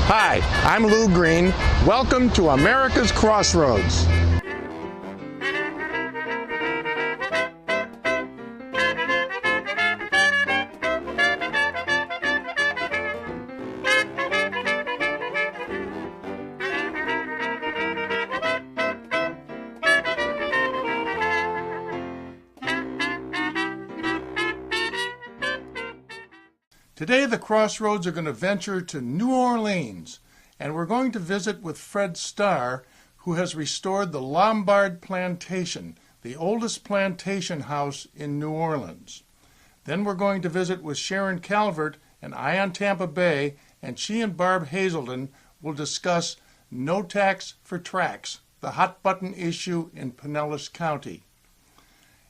Hi, I'm Lou Green. Welcome to America's Crossroads. Today, the Crossroads are going to venture to New Orleans, and we're going to visit with Fred Starr, who has restored the Lombard Plantation, the oldest plantation house in New Orleans. Then we're going to visit with Sharon Calvert, an eye on Tampa Bay, and she and Barb Hazelden will discuss no tax for tracks, the hot-button issue in Pinellas County.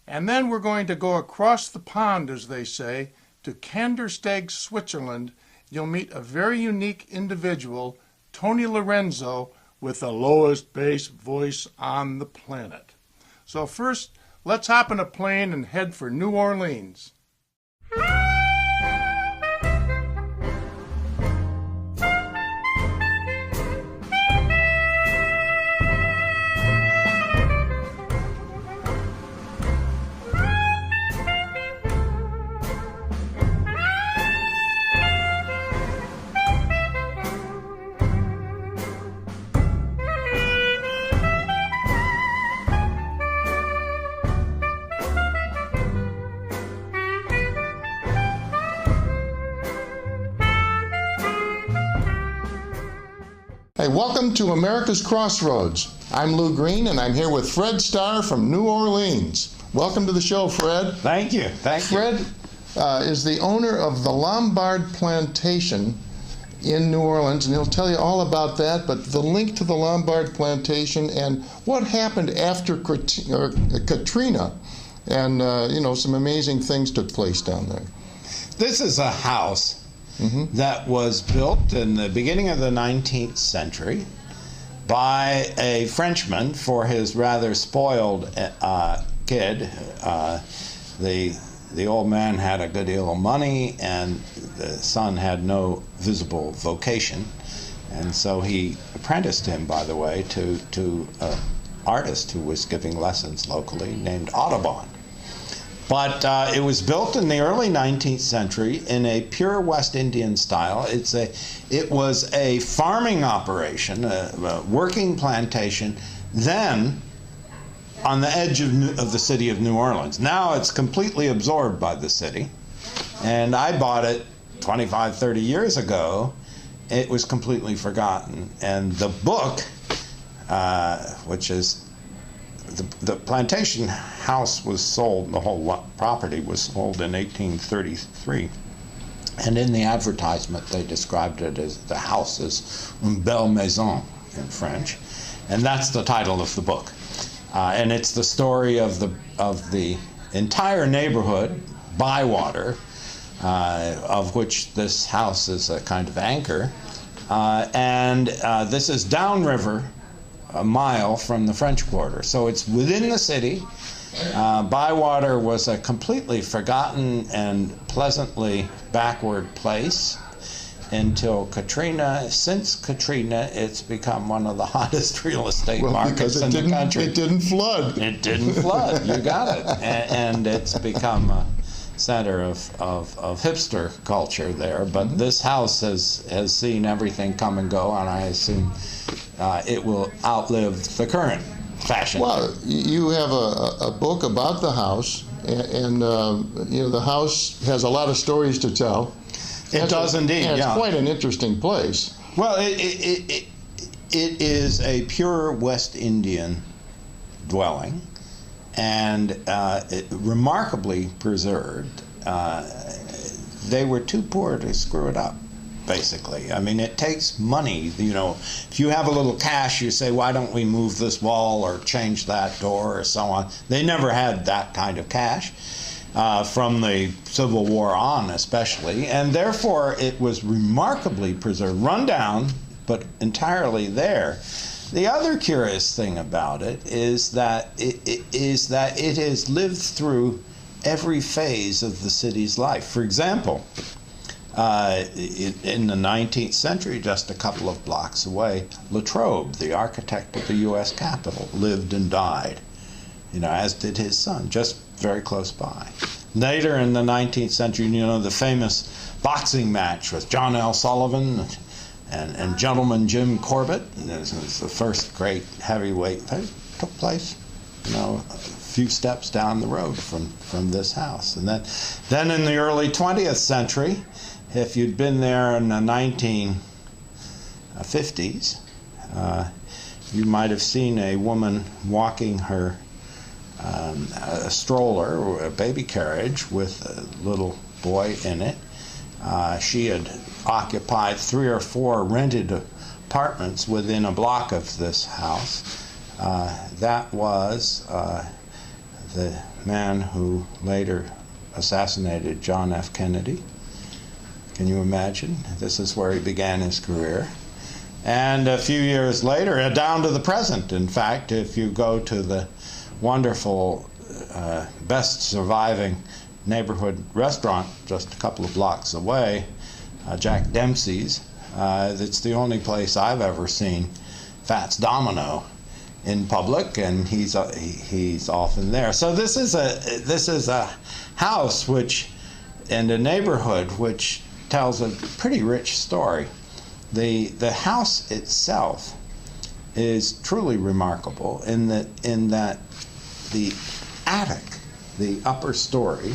And then we're going to go across the pond, as they say, to Kandersteg, Switzerland. You'll meet a very unique individual, Toni Lorenzo, with the lowest bass voice on the planet. So first, let's hop in a plane and head for New Orleans. Hey, welcome to America's Crossroads. I'm Lou Green, and I'm here with Fred Starr from New Orleans. Welcome to the show, Fred. Thank you. Fred is the owner of the Lombard Plantation in New Orleans, and he'll tell you all about that, but the link to the Lombard Plantation and what happened after Katrina, and some amazing things took place down there. This is a house that was built in the beginning of the 19th century by a Frenchman for his rather spoiled kid. The old man had a good deal of money, and the son had no visible vocation, and so he apprenticed him, by the way, to an artist who was giving lessons locally named Audubon. But it was built in the early 19th century in a pure West Indian style. It was a farming operation, a working plantation, then on the edge of the city of New Orleans. Now it's completely absorbed by the city. And I bought it 25, 30 years ago. It was completely forgotten. And the book, which is the plantation house was sold, the whole property was sold in 1833. And in the advertisement, they described it as the house as une belle maison in French. And that's the title of the book. And it's the story of the entire neighborhood, Bywater, of which this house is a kind of anchor. And this is downriver, a mile from the French Quarter. So it's within the city. Bywater was a completely forgotten and pleasantly backward place until Katrina. Since Katrina, it's become one of the hottest real estate markets in the country. It didn't flood. It didn't flood, you got it. And it's become a center of hipster culture there. But this house has seen everything come and go, and I assume it will outlive the current fashion. Well, you have a book about the house, and the house has a lot of stories to tell. It does indeed. And it's yeah. quite an interesting place. Well, it is a pure West Indian dwelling, and remarkably preserved. They were too poor to screw it up, basically. I mean, it takes money. If you have a little cash, you say, why don't we move this wall or change that door or so on. They never had that kind of cash. From the Civil War on especially, and therefore it was remarkably preserved, run down, but entirely there. The other curious thing about it is that it has lived through every phase of the city's life. For example, In the 19th century, just a couple of blocks away, Latrobe, the architect of the U.S. Capitol, lived and died, as did his son, just very close by. Later in the 19th century, the famous boxing match with John L. Sullivan and Gentleman Jim Corbett. It was the first great heavyweight fight. Took place, a few steps down the road from this house. And then in the early 20th century, if you'd been there in the 1950s, you might have seen a woman walking her a stroller or a baby carriage with a little boy in it. She had occupied 3 or 4 rented apartments within a block of this house. That was the man who later assassinated John F. Kennedy. Can you imagine? This is where he began his career. And a few years later, down to the present, in fact, if you go to the wonderful, best surviving neighborhood restaurant just a couple of blocks away, Jack Dempsey's, it's the only place I've ever seen Fats Domino in public, and he's often there. So this is a house and a neighborhood which tells a pretty rich story. The house itself is truly remarkable in that the attic, the upper story,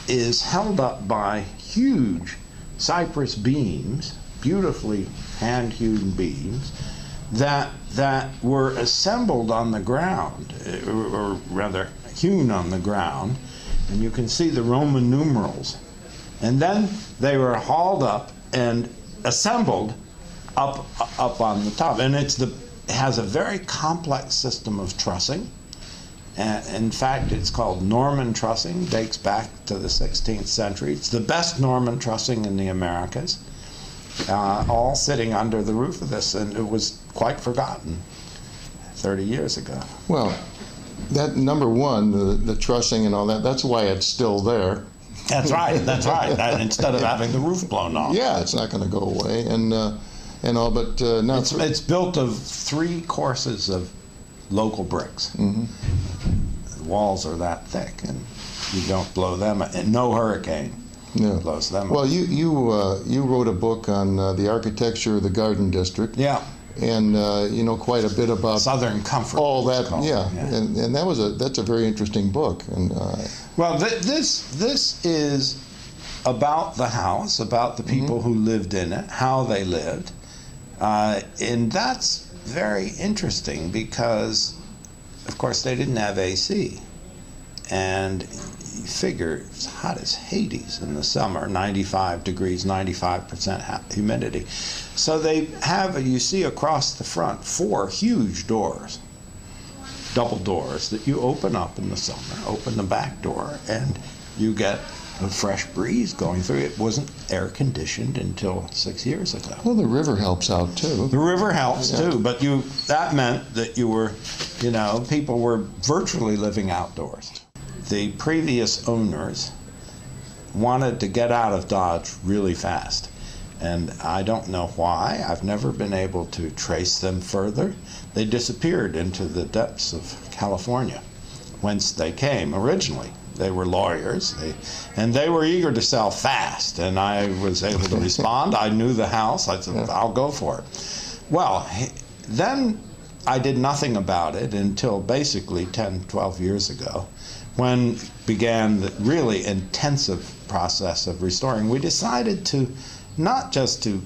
is held up by huge cypress beams, beautifully hand-hewn beams, that were assembled on the ground, or rather hewn on the ground, and you can see the Roman numerals. And then they were hauled up and assembled up on the top. And it has a very complex system of trussing. In fact, it's called Norman trussing, dates back to the 16th century. It's the best Norman trussing in the Americas, all sitting under the roof of this, and it was quite forgotten 30 years ago. Well, that number one, the trussing and all that, that's why it's still there. That's right. Instead of having the roof blown off. Yeah, it's not going to go away, and all. But no, it's built of 3 courses of local bricks. Mm-hmm. The walls are that thick, and you don't blow them. And no hurricane blows them. Well, you wrote a book on the architecture of the Garden District. Yeah. And quite a bit about Southern Comfort. All that, yeah. And that's a very interesting book. And well, this is about the house, about the people who lived in it, how they lived, and that's very interesting because, of course, they didn't have AC, and you figure it's hot as Hades in the summer, 95 degrees, 95% humidity. So they have, you see across the front, 4 huge doors, double doors that you open up in the summer, open the back door, and you get a fresh breeze going through. It wasn't air conditioned until 6 years ago. Well, the river helps out too. The river helps too, but that meant that you were, people were virtually living outdoors. The previous owners wanted to get out of Dodge really fast, and I don't know why. I've never been able to trace them further. They disappeared into the depths of California, whence they came originally. They were lawyers, and they were eager to sell fast, and I was able to respond. I knew the house. I said, I'll go for it. Well, then I did nothing about it until basically 10, 12 years ago, when began the really intensive process of restoring. We decided to not just to,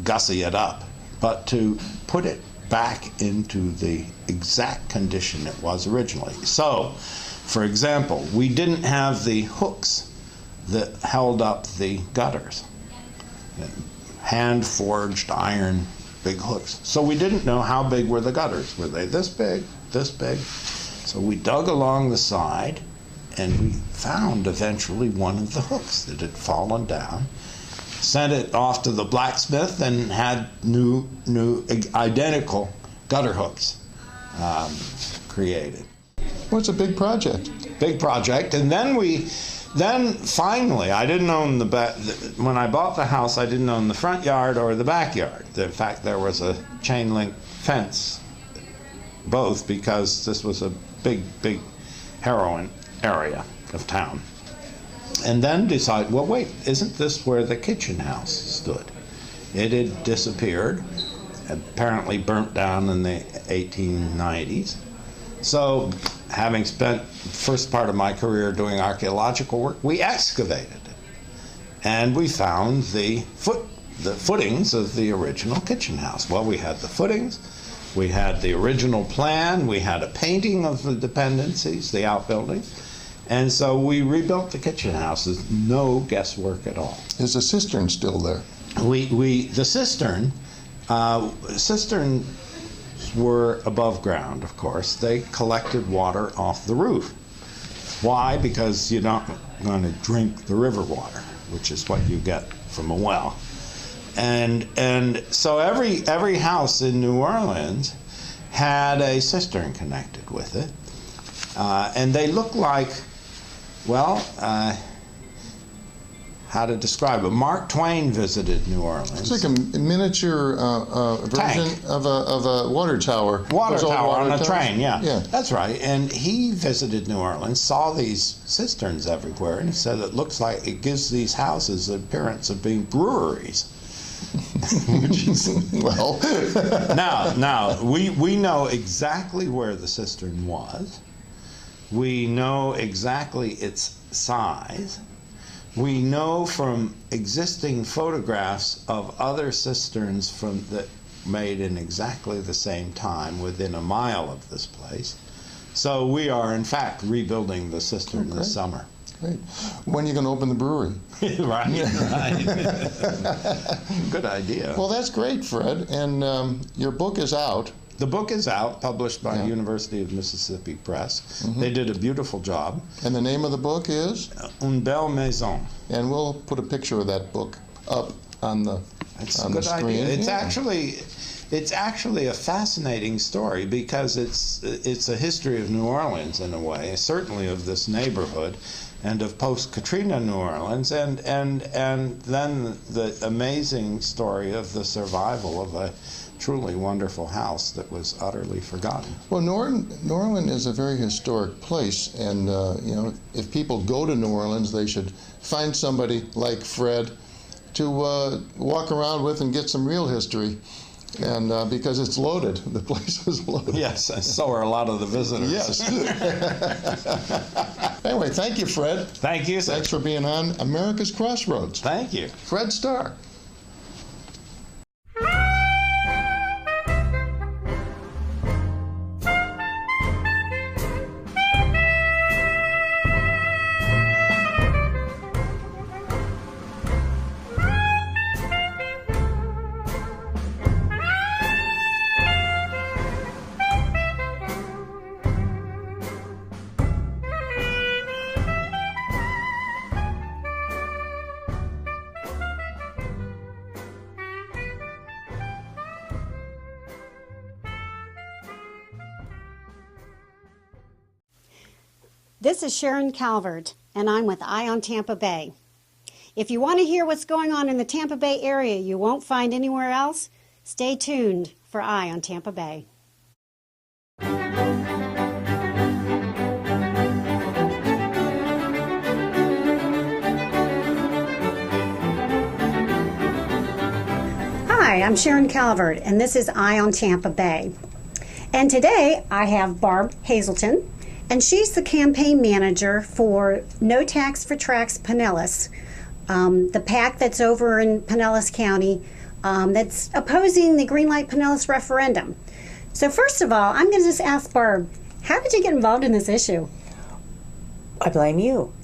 gussy it up, but to put it back into the exact condition it was originally. So, for example, we didn't have the hooks that held up the gutters, hand-forged iron big hooks. So we didn't know how big were the gutters. Were they this big, this big? So we dug along the side, and we found eventually one of the hooks that had fallen down, sent it off to the blacksmith, and had new identical gutter hooks created. Well, it's a big project. Big project, and then we then finally, I didn't own the back. When I bought the house, I didn't own the front yard or the backyard. In fact, there was a chain link fence, both, because this was a big heroin area of town. And then decided, well, wait, isn't this where the kitchen house stood? It had disappeared, apparently burnt down in the 1890s. So, having spent the first part of my career doing archaeological work, we excavated it. And we found the footings of the original kitchen house. Well, we had the footings, we had the original plan, we had a painting of the dependencies, the outbuildings, and so we rebuilt the kitchen house. There's no guesswork at all. Is the cistern still there? The cisterns were above ground, of course. They collected water off the roof. Why? Because you're not going to drink the river water, which is what you get from a well. And so every house in New Orleans had a cistern connected with it. And they look like, well, how to describe it. Mark Twain visited New Orleans. It's like a miniature version of a water tower. Water tower on a towers? train, yeah. Yeah. That's right. And he visited New Orleans, saw these cisterns everywhere, and he said it looks like it gives these houses the appearance of being breweries. Which is, well. now we know exactly where the cistern was. We know exactly its size. We know from existing photographs of other cisterns that made in exactly the same time within a mile of this place. So we are, in fact, rebuilding the cistern this summer. Great. When are you going to open the brewery? Right. Good idea. Well, that's great, Fred. And your book is out. The book is out, published by the University of Mississippi Press. They did a beautiful job. And the name of the book is? Une belle maison. And we'll put a picture of that book up on the screen. Idea. It's actually a fascinating story because it's a history of New Orleans in a way, certainly of this neighborhood, and of post-Katrina New Orleans, and then the amazing story of the survival of a truly wonderful house that was utterly forgotten. Well, New Orleans is a very historic place, and if people go to New Orleans, they should find somebody like Fred to walk around with and get some real history. And because it's loaded, the place is loaded. Yes, and so are a lot of the visitors. Yes. Anyway, thank you, Fred. Thank you, sir. Thanks for being on America's Crossroads. Thank you. Fred Starr. This is Sharon Calvert, and I'm with Eye on Tampa Bay. If you want to hear what's going on in the Tampa Bay area you won't find anywhere else, stay tuned for Eye on Tampa Bay. Hi, I'm Sharon Calvert, and this is Eye on Tampa Bay. And today I have Barb Hazelton, and she's the campaign manager for No Tax for Tracks Pinellas, the PAC that's over in Pinellas County that's opposing the Green Light Pinellas referendum. So first of all, I'm going to just ask Barb, how did you get involved in this issue? I blame you.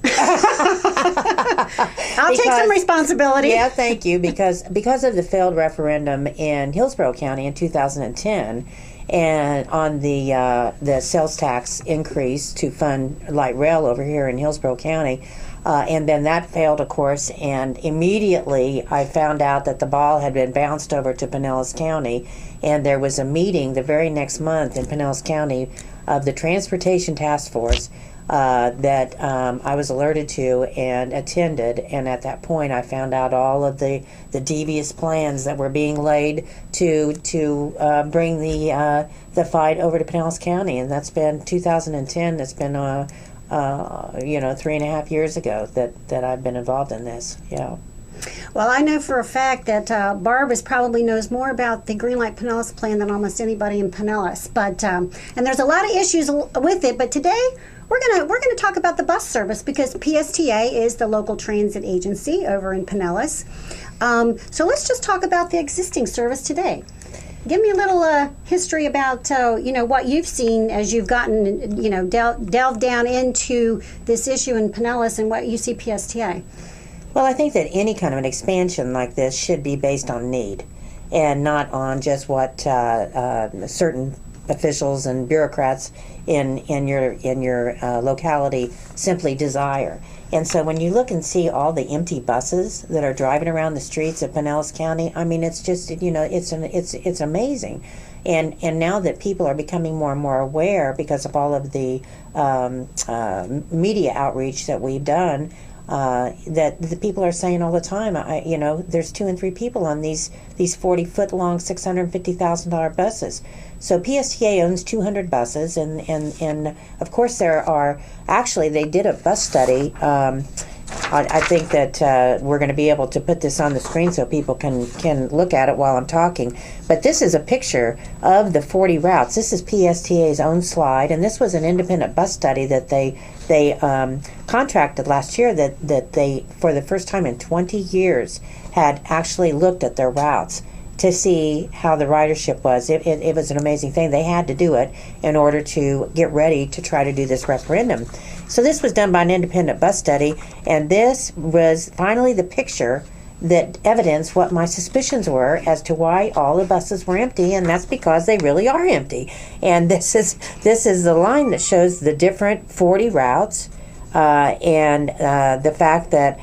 I'll take some responsibility. Yeah, thank you. Because of the failed referendum in Hillsborough County in 2010, and on the sales tax increase to fund light rail over here in Hillsborough County, and then that failed, of course, and immediately I found out that the ball had been bounced over to Pinellas County, and there was a meeting the very next month in Pinellas County of the Transportation Task Force that I was alerted to and attended, and at that point I found out all of the devious plans that were being laid to bring the fight over to Pinellas County, and that's been 2010. It's been 3.5 years ago that I've been involved in this. Yeah. Well, I know for a fact that Barb probably knows more about the Greenlight Pinellas plan than almost anybody in Pinellas. But and there's a lot of issues with it. But today we're gonna talk about the bus service, because PSTA is the local transit agency over in Pinellas. So let's just talk about the existing service today. Give me a little history about what you've seen as you've gotten delved down into this issue in Pinellas and what you see PSTA. Well, I think that any kind of an expansion like this should be based on need, and not on just what certain officials and bureaucrats in your locality simply desire. And so when you look and see all the empty buses that are driving around the streets of Pinellas County, I mean, it's just it's amazing. And now that people are becoming more and more aware because of all of the media outreach that we've done, that the people are saying all the time, there's 2 and 3 people on these 40-foot long, $650,000 buses. So PSTA owns 200 buses, and of course they did a bus study. I think that we're going to be able to put this on the screen so people can look at it while I'm talking. But this is a picture of the 40 routes. This is PSTA's own slide, and this was an independent bus study that they contracted last year that they, for the first time in 20 years, had actually looked at their routes to see how the ridership was. It was an amazing thing. They had to do it in order to get ready to try to do this referendum. So this was done by an independent bus study, and this was finally the picture that evidenced what my suspicions were as to why all the buses were empty, and that's because they really are empty. And this is the line that shows the different 40 routes, and the fact that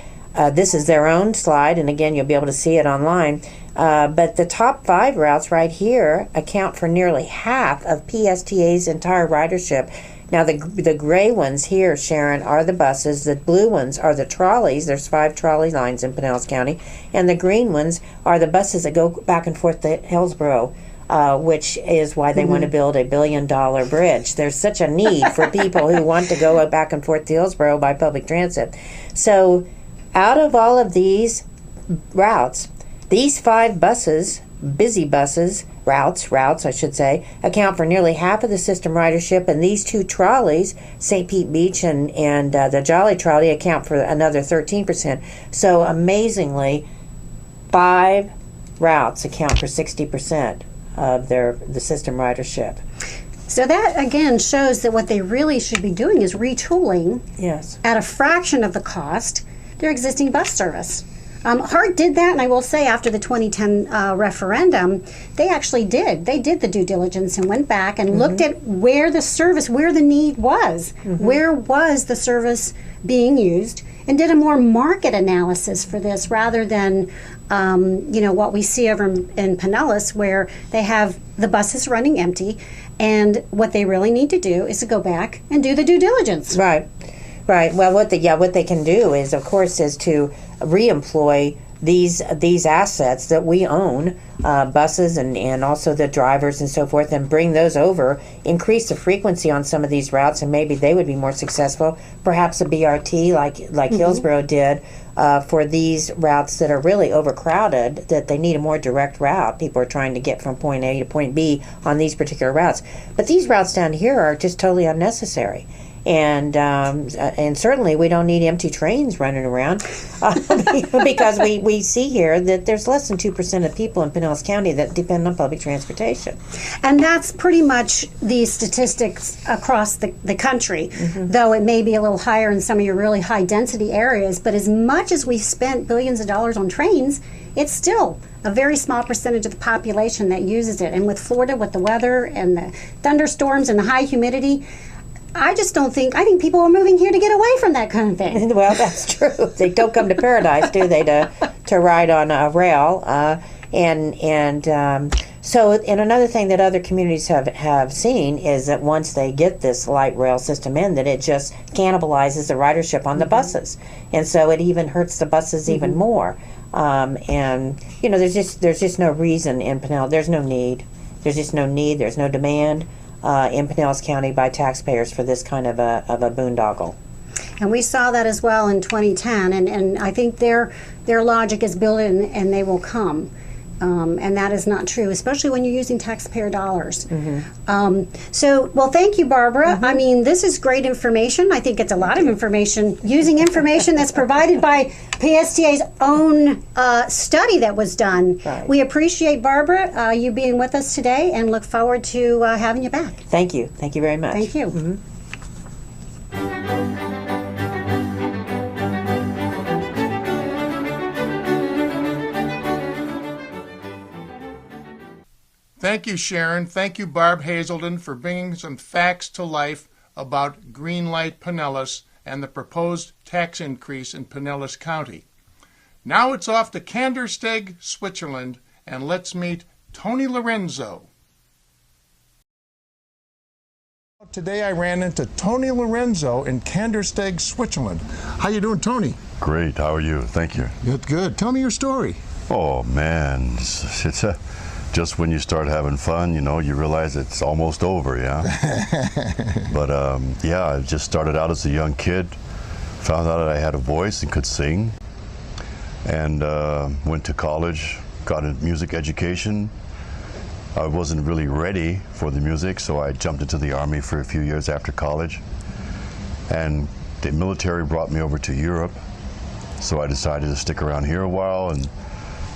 this is their own slide, and again, you'll be able to see it online. But the top 5 routes right here account for nearly half of PSTA's entire ridership. Now, the gray ones here, Sharon, are the buses. The blue ones are the trolleys. There's 5 trolley lines in Pinellas County. And the green ones are the buses that go back and forth to Hillsborough, which is why they want to build a $1 billion bridge. There's such a need for people who want to go back and forth to Hillsborough by public transit. So out of all of these routes, these 5 buses, busy buses, routes I should say, account for nearly half of the system ridership, and these 2 trolleys, St. Pete Beach and the Jolly Trolley, account for another 13%. So amazingly, 5 routes account for 60% of the system ridership. So that again shows that what they really should be doing is retooling, yes, at a fraction of the cost, their existing bus service. HART did that, and I will say after the 2010 referendum, they actually did. They did the due diligence and went back and looked at where the need was. Where was the service being used, and did a more market analysis for this rather than, what we see over in Pinellas, where they have the buses running empty, and what they really need to do is to go back and do the due diligence. Right. Well, what they can do is, of course, is to reemploy these assets that we own, buses and also the drivers and so forth, and bring those over, increase the frequency on some of these routes, and maybe they would be more successful. Perhaps a BRT like Hillsborough did for these routes that are really overcrowded, that they need a more direct route. People are trying to get from point A to point B on these particular routes. But these routes down here are just totally unnecessary. And certainly we don't need empty trains running around because we see here that there's less than 2% of people in Pinellas County that depend on public transportation. And that's pretty much the statistics across the country, though it may be a little higher in some of your really high density areas. But as much as we've spent billions of dollars on trains, it's still a very small percentage of the population that uses it. And with Florida, with the weather and the thunderstorms and the high humidity, I think people are moving here to get away from that kind of thing. Well, that's true. They don't come to paradise, do they, to ride on a rail. And another thing that other communities have seen is that once they get this light rail system in, that it just cannibalizes the ridership on the buses, and so it even hurts the buses even more. And there's just no reason in Pinellas. There's no need. There's just no need. There's no demand in Pinellas County by taxpayers for this kind of a boondoggle. And we saw that as well in 2010, and I think their logic is built in, and they will come. And that is not true, especially when you're using taxpayer dollars. Well, thank you, Barbara. I mean, this is great information. I think it's a lot of information, using information that's provided by PSTA's own study that was done. Right. We appreciate, Barbara, you being with us today, and look forward to having you back. Thank you. Thank you very much. Thank you. Thank you, Sharon. Thank you, Barb Hazelden, for bringing some facts to life about Greenlight Pinellas and the proposed tax increase in Pinellas County. Now it's off to Kandersteg, Switzerland, and let's meet Toni Lorenzo. Today I ran into Toni Lorenzo in Kandersteg, Switzerland. How you doing, Toni? Great. How are you? Thank you. Good. Tell me your story. Oh man, it's just when you start having fun, you realize it's almost over, yeah. But I just started out as a young kid, found out that I had a voice and could sing, and went to college, got a music education. I wasn't really ready for the music, so I jumped into the Army for a few years after college, and the military brought me over to Europe, so I decided to stick around here a while, and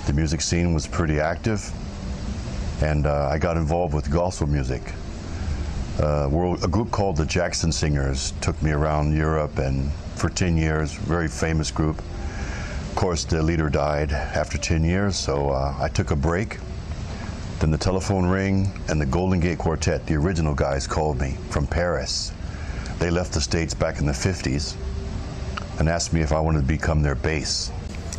the music scene was pretty active. And I got involved with gospel music. A group called the Jackson Singers took me around Europe, and for 10 years, very famous group. Of course, the leader died after 10 years, so I took a break. Then the telephone rang, and the Golden Gate Quartet, the original guys, called me from Paris. They left the States back in the 50s and asked me if I wanted to become their bass.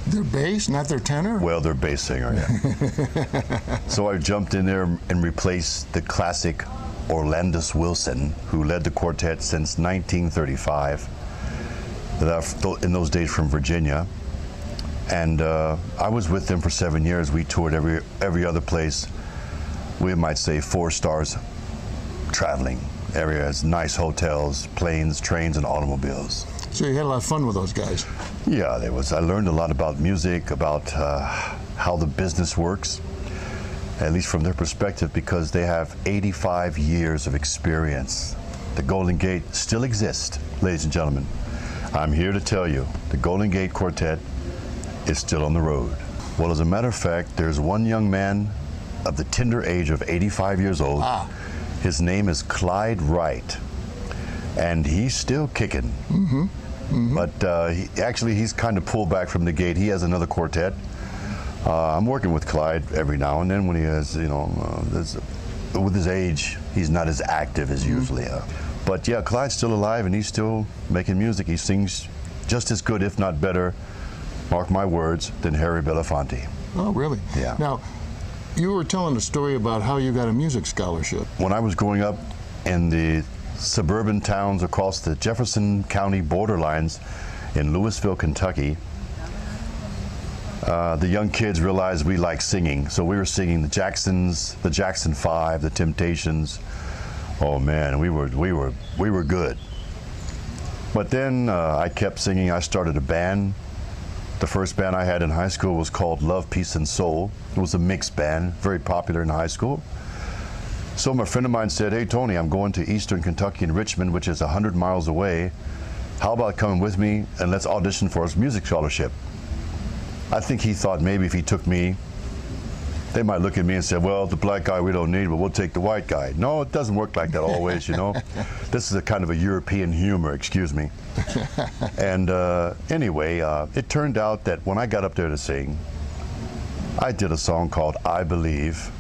Their bass, not their tenor? Well, their bass singer, yeah. So I jumped in there and replaced the classic Orlandus Wilson, who led the quartet since 1935, in those days from Virginia. And I was with them for 7 years. We toured every other place. We might say 4 stars traveling areas, nice hotels, planes, trains, and automobiles. So you had a lot of fun with those guys. Yeah, I learned a lot about music, about how the business works, at least from their perspective, because they have 85 years of experience. The Golden Gate still exists, ladies and gentlemen. I'm here to tell you, the Golden Gate Quartet is still on the road. Well, as a matter of fact, there's one young man of the tender age of 85 years old. His name is Clyde Wright, and he's still kicking. But he's kind of pulled back from the gate. He has another quartet. I'm working with Clyde every now and then when he has, with his age, he's not as active as usually. But yeah, Clyde's still alive, and he's still making music. He sings just as good, if not better, mark my words, than Harry Belafonte. Oh, really? Yeah. Now, you were telling a story about how you got a music scholarship. When I was growing up in the suburban towns across the Jefferson County borderlines in Louisville, Kentucky, the young kids realized we liked singing, so we were singing the Jacksons, the Jackson 5, the Temptations. Oh man, we were good. But then I kept singing. I started a band. The first band I had in high school was called Love, Peace, and Soul. It was a mixed band, very popular in high school. So my friend of mine said, "Hey Tony, I'm going to Eastern Kentucky in Richmond, which is 100 miles away. How about coming with me and let's audition for his music scholarship?" I think he thought maybe if he took me, they might look at me and say, "Well, the black guy we don't need, but we'll take the white guy." No, it doesn't work like that always, This is a kind of a European humor, excuse me. And anyway, it turned out that when I got up there to sing, I did a song called I Believe,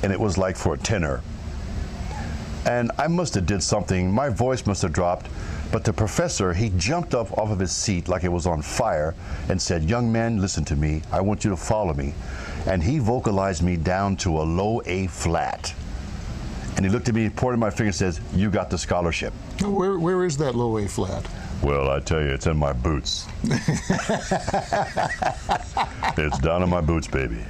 and it was like for a tenor. And I must have did something, my voice must have dropped, but the professor, he jumped up off of his seat like it was on fire and said, "Young man, listen to me. I want you to follow me." and he vocalized me down to a low A flat. And he looked at me, pointed my finger, and says, "You got the scholarship." Where is that low A flat? Well, I tell you, it's in my boots. It's down in my boots, baby.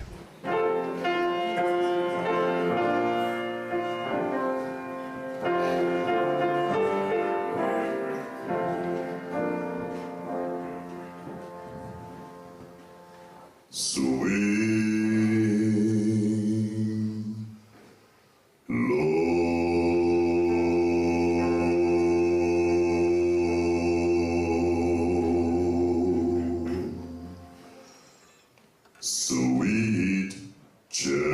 Sweet chariot,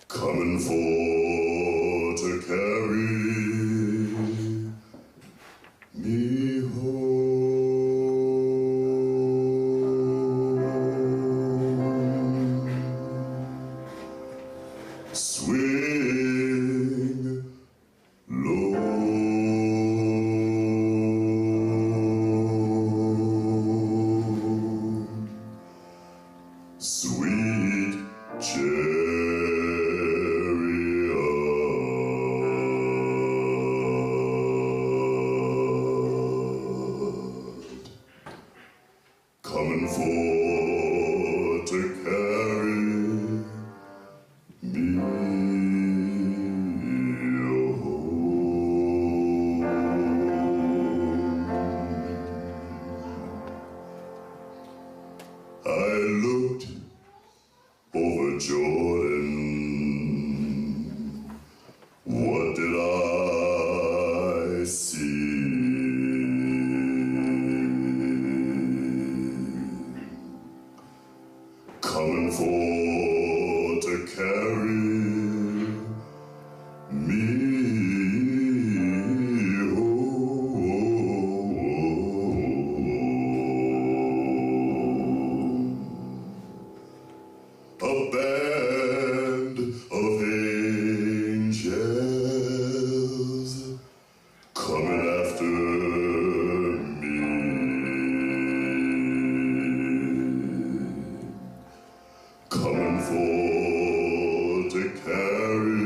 coming for to carry me home. Swing low, sweet chariot, coming for to carry me home. I looked over Jordan. What did I see? Coming for to carry me home. A band of angels coming after me. Coming for to carry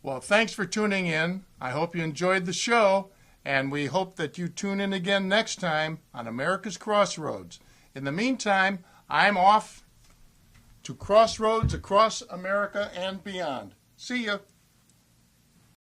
Well, thanks for tuning in. I hope you enjoyed the show, and we hope that you tune in again next time on America's Crossroads. In the meantime, I'm off to Crossroads across America and beyond. See ya.